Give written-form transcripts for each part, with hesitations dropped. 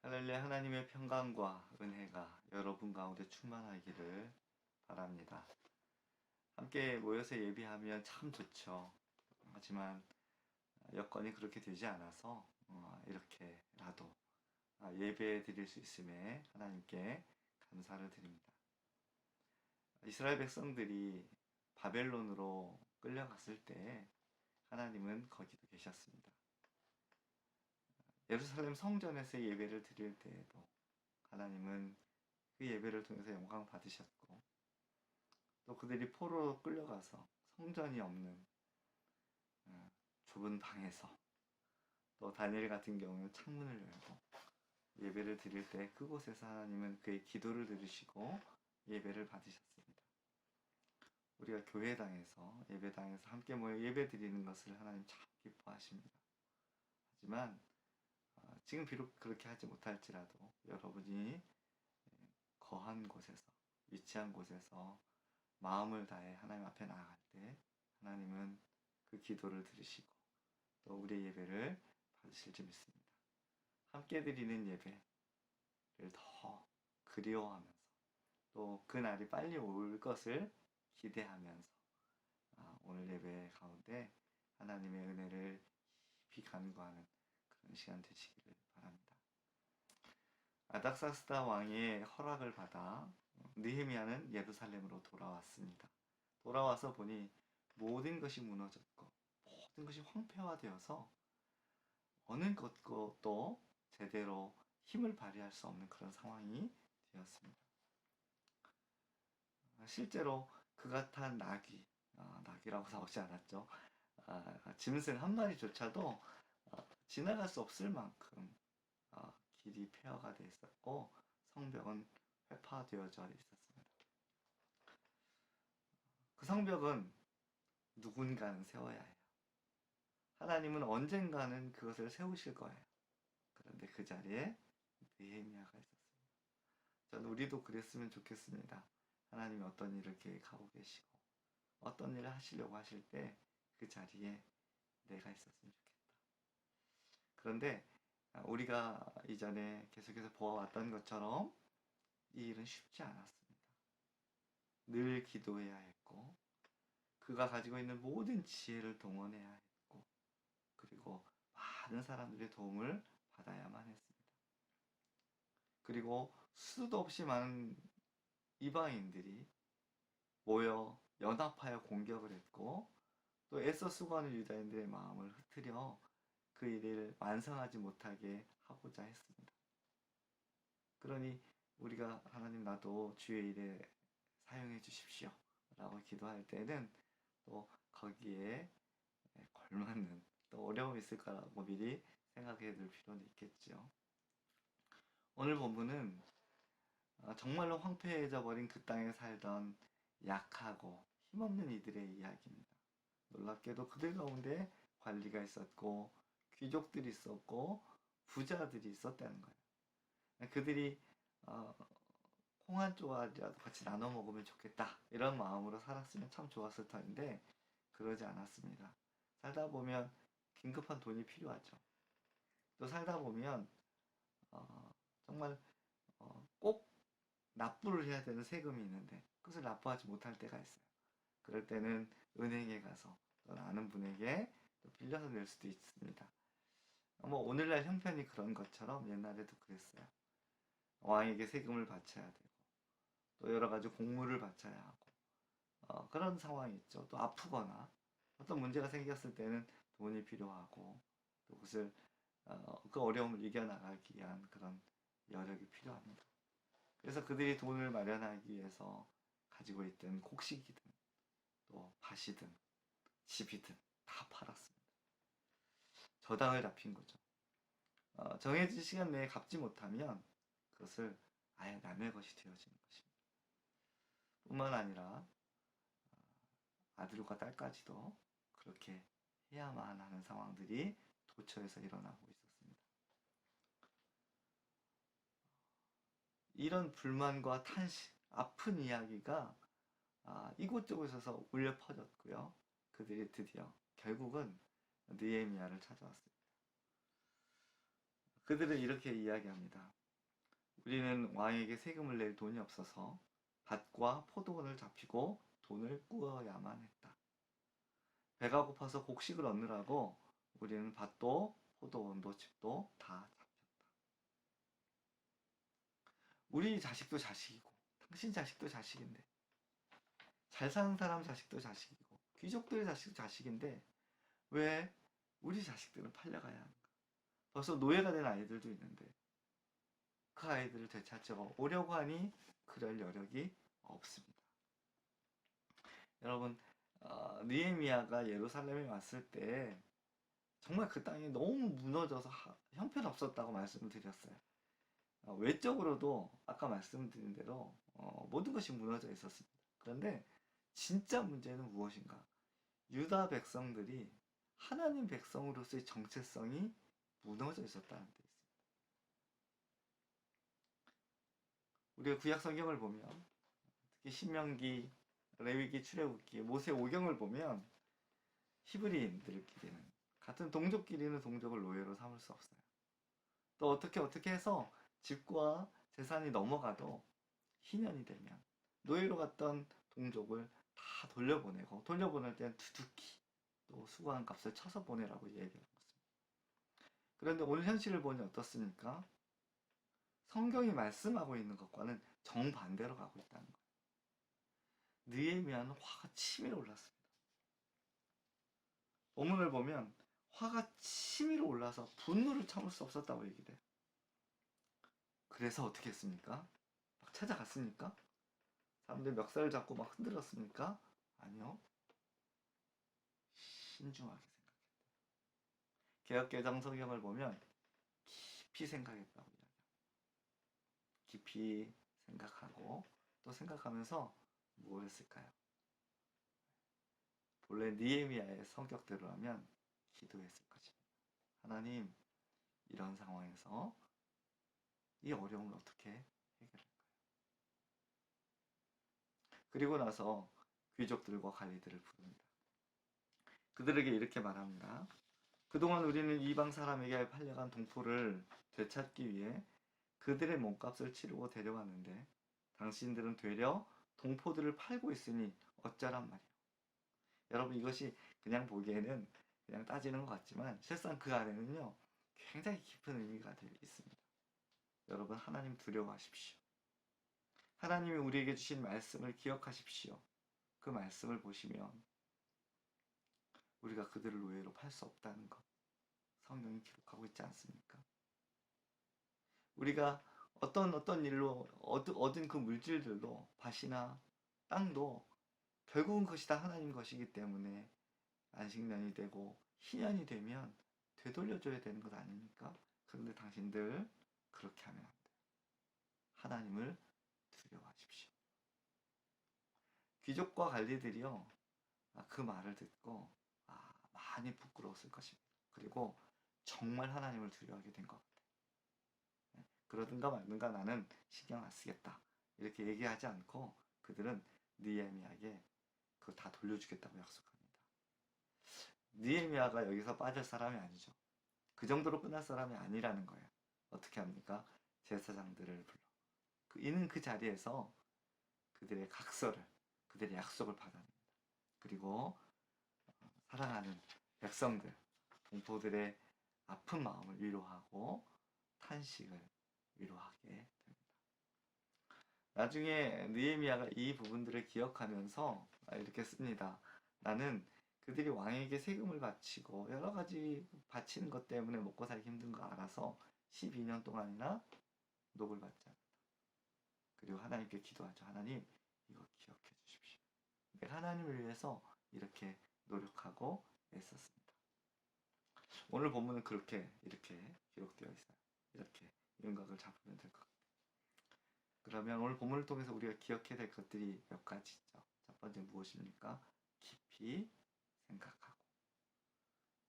할렐루야. 하나님의 평강과 은혜가 여러분 가운데 충만하기를 바랍니다. 함께 모여서 예배하면 참 좋죠. 하지만 여건이 그렇게 되지 않아서 이렇게라도 예배 드릴 수 있음에 하나님께 감사를 드립니다. 이스라엘 백성들이 바벨론으로 끌려갔을 때 하나님은 거기도 계셨습니다. 예루살렘 성전에서 예배를 드릴 때에도 하나님은 그 예배를 통해서 영광 받으셨고, 또 그들이 포로로 끌려가서 성전이 없는 좁은 방에서, 또 다니엘 같은 경우는 창문을 열고 예배를 드릴 때 그곳에서 하나님은 그의 기도를 들으시고 예배를 받으셨습니다. 우리가 교회당에서 예배당에서 함께 모여 예배 드리는 것을 하나님 참 기뻐하십니다. 하지만 지금 비록 그렇게 하지 못할지라도 여러분이 거한 곳에서, 위치한 곳에서 마음을 다해 하나님 앞에 나아갈 때 하나님은 그 기도를 들으시고 또 우리의 예배를 받으실 줄 믿습니다. 함께 드리는 예배를 더 그리워하면서 또 그날이 빨리 올 것을 기대하면서 오늘 예배 가운데 하나님의 은혜를 깊이 간구하는 그런 시간 되시기를 바랍니다. 아닥사스다 왕의 허락을 받아 느헤미야는 예루살렘으로 돌아왔습니다. 돌아와서 보니 모든 것이 무너졌고 모든 것이 황폐화되어서 어느 것도 제대로 힘을 발휘할 수 없는 그런 상황이 되었습니다. 실제로 그가 탄 낙이라고 나오지 않았죠. 짐승 한 마리조차도 지나갈 수 없을 만큼 길이 폐허가 되어 있었고 성벽은 회파되어져 있었습니다. 그 성벽은 누군가는 세워야 해요. 하나님은 언젠가는 그것을 세우실 거예요. 그런데 그 자리에 느헤미야가 있었습니다. 저는 우리도 그랬으면 좋겠습니다. 하나님이 어떤 일을 계획하고 계시고 어떤 일을 하시려고 하실 때 그 자리에 내가 있었으면 좋겠다. 그런데 우리가 이전에 계속해서 보아왔던 것처럼 이 일은 쉽지 않았습니다. 늘 기도해야 했고 그가 가지고 있는 모든 지혜를 동원해야 했고 그리고 많은 사람들의 도움을 받아야만 했습니다. 그리고 수도 없이 많은 이방인들이 모여 연합하여 공격을 했고 또 애써 수고하는 유다인들의 마음을 흐트려 그 일을 완성하지 못하게 하고자 했습니다. 그러니 우리가 하나님 나도 주의 일에 사용해 주십시오 라고 기도할 때는 또 거기에 걸맞는 또 어려움이 있을 거라고 미리 생각해 둘 필요는 있겠죠. 오늘 본문은 정말로 황폐해져 버린 그 땅에 살던 약하고 힘없는 이들의 이야기입니다. 놀랍게도 그들 가운데 관리가 있었고 귀족들이 있었고 부자들이 있었다는 거예요. 그들이 콩 한 조각이라도 같이 나눠 먹으면 좋겠다 이런 마음으로 살았으면 참 좋았을 텐데 그러지 않았습니다. 살다 보면 긴급한 돈이 필요하죠. 또 살다 보면 정말 꼭 납부를 해야 되는 세금이 있는데 그것을 납부하지 못할 때가 있어요. 그럴 때는 은행에 가서 또 아는 분에게 또 빌려서 낼 수도 있습니다. 뭐 오늘날 형편이 그런 것처럼 옛날에도 그랬어요. 왕에게 세금을 바쳐야 되고 또 여러 가지 공물을 바쳐야 하고 그런 상황이 있죠. 또 아프거나 어떤 문제가 생겼을 때는 돈이 필요하고 또 그것을 그 어려움을 이겨나가기 위한 그런 여력이 필요합니다. 그래서 그들이 돈을 마련하기 위해서 가지고 있던 곡식이든 또 밭이든 집이든 다 팔았습니다. 저당을 잡힌 거죠. 정해진 시간 내에 갚지 못하면 그것을 아예 남의 것이 되어지는 것입니다. 뿐만 아니라 아들과 딸까지도 그렇게 해야만 하는 상황들이 도처에서 일어나고 있었습니다. 이런 불만과 탄식, 아픈 이야기가 이곳저곳에서 울려 퍼졌고요. 그들이 드디어 결국은 느헤미야를 찾아왔습니다. 그들은 이렇게 이야기합니다. 우리는 왕에게 세금을 낼 돈이 없어서 밭과 포도원을 잡히고 돈을 꾸어야만 했다. 배가 고파서 곡식을 얻느라고 우리는 밭도 포도원도 집도 다 잡혔다. 우리 자식도 자식이고 당신 자식도 자식인데 잘 사는 사람 자식도 자식이고 귀족들의 자식도 자식인데 왜 우리 자식들은 팔려가야 하는가? 벌써 노예가 된 아이들도 있는데 그 아이들을 되찾으러 오려고 하니 그럴 여력이 없습니다. 여러분, 느헤미야가 예루살렘에 왔을 때 정말 그 땅이 너무 무너져서 형편없었다고 말씀을 드렸어요. 외적으로도 아까 말씀드린 대로 모든 것이 무너져 있었습니다. 그런데 진짜 문제는 무엇인가? 유다 백성들이 하나님 백성으로서의 정체성이 무너져 있었다는 데 있습니다. 우리가 구약 성경을 보면 특히 신명기, 레위기, 출애굽기, 모세오경을 보면 히브리인들끼리는 같은 동족끼리는 동족을 노예로 삼을 수 없어요. 또 어떻게 해서 집과 재산이 넘어가도 희년이 되면 노예로 갔던 동족을 다 돌려보내고 돌려보낼 때는 두둑히 또 수고한 값을 쳐서 보내라고 얘기하고 있습니다. 그런데 오늘 현실을 보니 어떻습니까? 성경이 말씀하고 있는 것과는 정반대로 가고 있다는 거예요. 느헤미야는 화가 치밀어 올랐습니다. 본문을 보면 화가 치밀어 올라서 분노를 참을 수 없었다고 얘기를 해요. 그래서 어떻게 했습니까? 막 찾아갔습니까? 사람들이 멱살을 잡고 막 흔들었습니까? 아니요. 신중하게 생각했대요. 개역개정 성경을 보면 깊이 생각했다고 이야기합니다. 깊이 생각하고 또 생각하면서 뭘 했을까요? 본래 느헤미야의 성격대로라면 기도했을 것입니다. 하나님, 이런 상황에서 이 어려움을 어떻게 해결할까요? 그리고 나서 귀족들과 관리들을 부릅니다. 그들에게 이렇게 말합니다. 그동안 우리는 이방 사람에게 팔려간 동포를 되찾기 위해 그들의 몸값을 치르고 데려왔는데 당신들은 되려 동포들을 팔고 있으니 어쩌란 말이오. 여러분, 이것이 그냥 보기에는 그냥 따지는 것 같지만 실상 그 안에는요 굉장히 깊은 의미가 있습니다. 여러분, 하나님 두려워하십시오. 하나님이 우리에게 주신 말씀을 기억하십시오. 그 말씀을 보시면 우리가 그들을 노예로 팔 수 없다는 것 성경이 기록하고 있지 않습니까? 우리가 어떤 일로 얻은 그 물질들도 밭이나 땅도 결국은 그것이 다 하나님 것이기 때문에 안식년이 되고 희년이 되면 되돌려줘야 되는 것 아닙니까? 그런데 당신들 그렇게 하면 안 돼요. 하나님을 두려워하십시오. 귀족과 관리들이요 그 말을 듣고 많이 부끄러웠을 것입니다. 그리고 정말 하나님을 두려워하게 된 것 같아요. 그러든가 말든가 나는 신경 안 쓰겠다 이렇게 얘기하지 않고 그들은 느헤미야에게 그거 다 돌려주겠다고 약속합니다. 느헤미야가 여기서 빠질 사람이 아니죠. 그 정도로 끝날 사람이 아니라는 거예요. 어떻게 합니까? 제사장들을 불러. 이는 그 자리에서 그들의 각서를, 그들의 약속을 받아냅니다. 그리고 사랑하는 백성들, 동포들의 아픈 마음을 위로하고 탄식을 위로하게 됩니다. 나중에 느헤미야가 이 부분들을 기억하면서 이렇게 씁니다. 나는 그들이 왕에게 세금을 바치고 여러 가지 바치는 것 때문에 먹고 살기 힘든 거 알아서 12년 동안이나 녹을 받지 않았다. 그리고 하나님께 기도하죠. 하나님, 이거 기억해 주십시오. 내가 하나님을 위해서 이렇게 노력하고 애썼습니다. 오늘 본문은 이렇게 기록되어 있어요. 이렇게 윤곽을 잡으면 될 것 같아요. 그러면 오늘 본문을 통해서 우리가 기억해야 될 것들이 몇 가지 있죠. 첫 번째 무엇입니까? 깊이 생각하고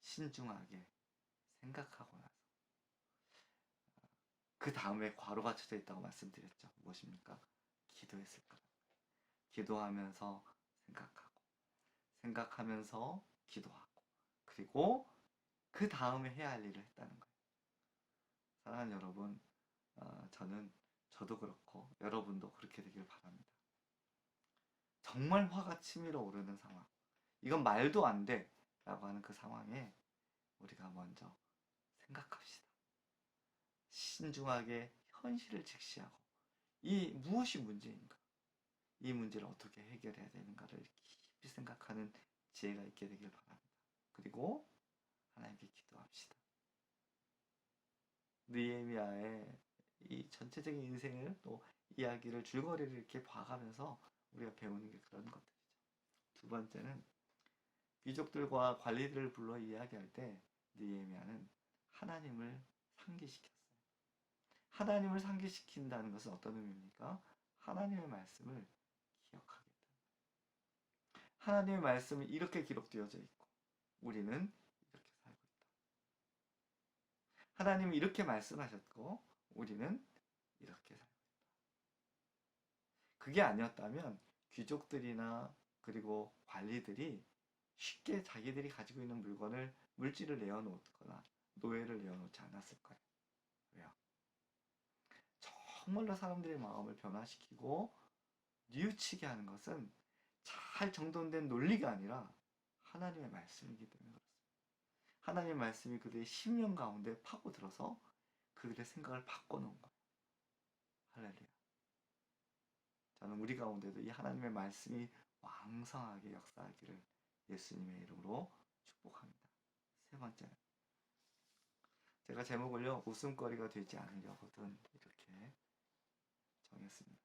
신중하게 생각하고 나서 그 다음에 괄호가 쳐져 있다고 말씀드렸죠. 무엇입니까? 기도했을 거다. 기도하면서 생각하고 생각하면서 기도하고 그리고 그 다음에 해야 할 일을 했다는 거예요. 사랑하는 여러분, 저도 그렇고 여러분도 그렇게 되길 바랍니다. 정말 화가 치밀어 오르는 상황, 이건 말도 안 돼 라고 하는 그 상황에 우리가 먼저 생각합시다. 신중하게 현실을 직시하고 이 무엇이 문제인가, 이 문제를 어떻게 해결해야 되는가를 깊이 생각하는 지혜가 있게 되길 바랍니다. 그리고 하나님께 기도합시다. 느헤미야의 이 전체적인 인생을 또 이야기를 줄거리를 이렇게 봐가면서 우리가 배우는 게 그런 것들이죠. 두 번째는 귀족들과 관리들을 불러 이야기할 때 느헤미야는 하나님을 상기시켰어요. 하나님을 상기시킨다는 것은 어떤 의미입니까? 하나님의 말씀을 기억하겠다. 하나님의 말씀이 이렇게 기록되어져 있고 우리는 이렇게 살고 있다. 하나님이 이렇게 말씀하셨고 우리는 이렇게 살고 있다. 그게 아니었다면 귀족들이나 그리고 관리들이 쉽게 자기들이 가지고 있는 물질을 내어놓거나 노예를 내어놓지 않았을 거예요. 왜요? 정말로 사람들의 마음을 변화시키고 뉘우치게 하는 것은 잘 정돈된 논리가 아니라 하나님의 말씀이기 때문에 그렇습니다. 하나님의 말씀이 그들의 심령 가운데 파고들어서 그들의 생각을 바꿔놓은 거예요. 할렐루야. 저는 우리 가운데도 이 하나님의 말씀이 왕성하게 역사하기를 예수님의 이름으로 축복합니다. 세 번째, 제가 제목을요, 웃음거리가 되지 않으려거든 이렇게 정했습니다.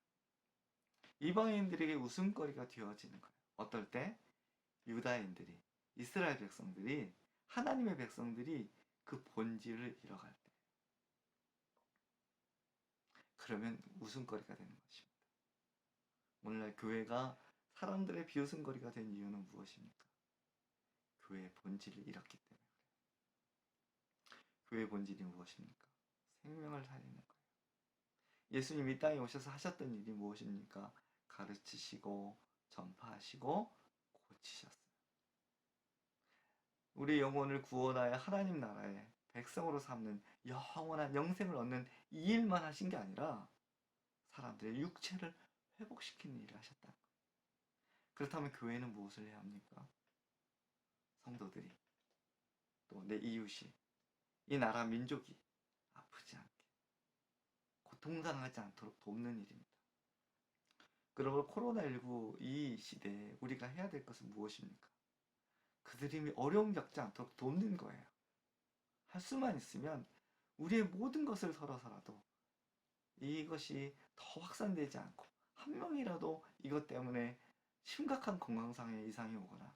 이방인들에게 웃음거리가 되어지는 거예요. 어떨 때? 유다인들이, 이스라엘 백성들이, 하나님의 백성들이 그 본질을 잃어갈 때. 그러면 웃음거리가 되는 것입니다. 오늘날 교회가 사람들의 비웃음거리가 된 이유는 무엇입니까? 교회의 본질을 잃었기 때문에 그래요. 교회의 본질이 무엇입니까? 생명을 살리는 거예요. 예수님 이 땅에 오셔서 하셨던 일이 무엇입니까? 가르치시고 전파하시고 고치셨어요. 우리 영혼을 구원하여 하나님 나라의 백성으로 삼는 영원한 영생을 얻는 이 일만 하신 게 아니라 사람들의 육체를 회복시키는 일을 하셨다. 그렇다면 교회는 무엇을 해야 합니까? 성도들이, 또 내 이웃이, 이 나라 민족이 아프지 않게, 고통당하지 않도록 돕는 일입니다. 그러므로 코로나19 이 시대에 우리가 해야 될 것은 무엇입니까? 그들이 어려움 겪지 않도록 돕는 거예요. 할 수만 있으면 우리의 모든 것을 털어서라도 이것이 더 확산되지 않고 한 명이라도 이것 때문에 심각한 건강상의 이상이 오거나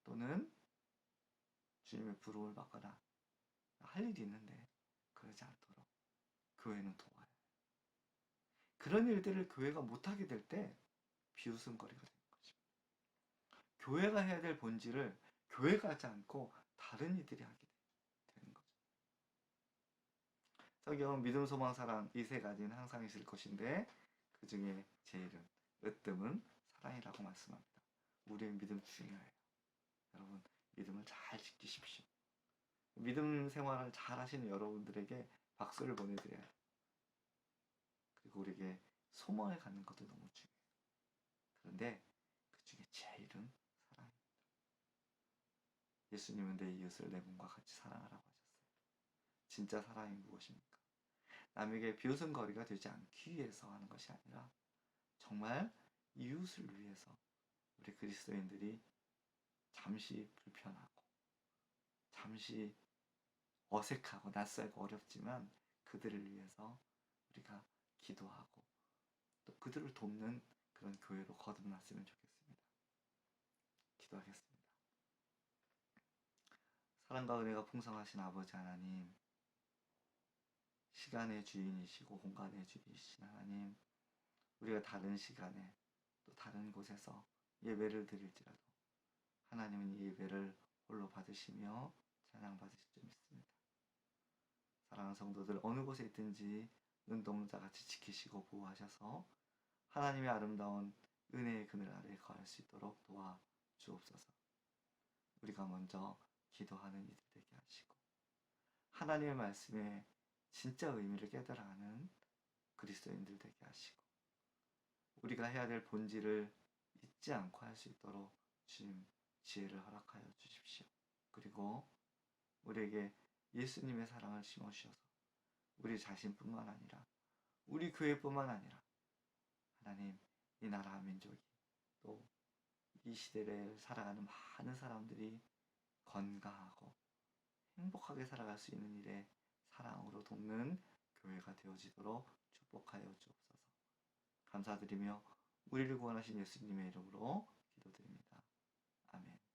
또는 주님의 부름을 받거나 할 일이 있는데 그러지 않도록 교회는 도와요. 그런 일들을 교회가 못하게 될 때 비웃음거리가 되는 것입니다. 교회가 해야 될 본질을 교회가 하지 않고 다른 이들이 하게 되는 거죠. 성경은 믿음, 소망, 사랑 이 세 가지는 항상 있을 것인데 그 중에 제일은 으뜸은 사랑이라고 말씀합니다. 우리의 믿음 중요해요. 여러분 믿음을 잘 지키십시오. 믿음 생활을 잘 하시는 여러분들에게 박수를 보내드려요. 그리고 우리에게 소망을 갖는 것도 너무 중요해요. 그런데 그 중에 제일은 사랑입니다. 예수님은 내 이웃을 내 몸과 같이 사랑하라고 하셨어요. 진짜 사랑이 무엇입니까? 남에게 비웃음거리가 되지 않기 위해서 하는 것이 아니라 정말 이웃을 위해서 우리 그리스도인들이 잠시 불편하고 잠시 어색하고 낯설고 어렵지만 그들을 위해서 우리가 기도하고 또 그들을 돕는 그런 교회로 거듭났으면 좋겠습니다. 기도하겠습니다. 사랑과 은혜가 풍성하신 아버지 하나님, 시간의 주인이시고 공간의 주인이신 하나님, 우리가 다른 시간에 또 다른 곳에서 예배를 드릴지라도 하나님은 이 예배를 홀로 받으시며 찬양 받으실 줄 믿습니다. 사랑하는 성도들 어느 곳에 있든지 눈동자같이 지키시고 보호하셔서 하나님의 아름다운 은혜의 그늘 아래에 거할 수 있도록 도와주옵소서. 우리가 먼저 기도하는 이들 되게 하시고 하나님의 말씀에 진짜 의미를 깨달아가는 그리스도인들 되게 하시고 우리가 해야 될 본질을 잊지 않고 할 수 있도록 주님 지혜를 허락하여 주십시오. 그리고 우리에게 예수님의 사랑을 심어주셔서 우리 자신뿐만 아니라 우리 교회뿐만 아니라 하나님 이 나라 민족이 또 이 시대를 살아가는 많은 사람들이 건강하고 행복하게 살아갈 수 있는 일에 사랑으로 돕는 교회가 되어지도록 축복하여 주옵소서. 감사드리며 우리를 구원하신 예수님의 이름으로 기도드립니다. 아멘.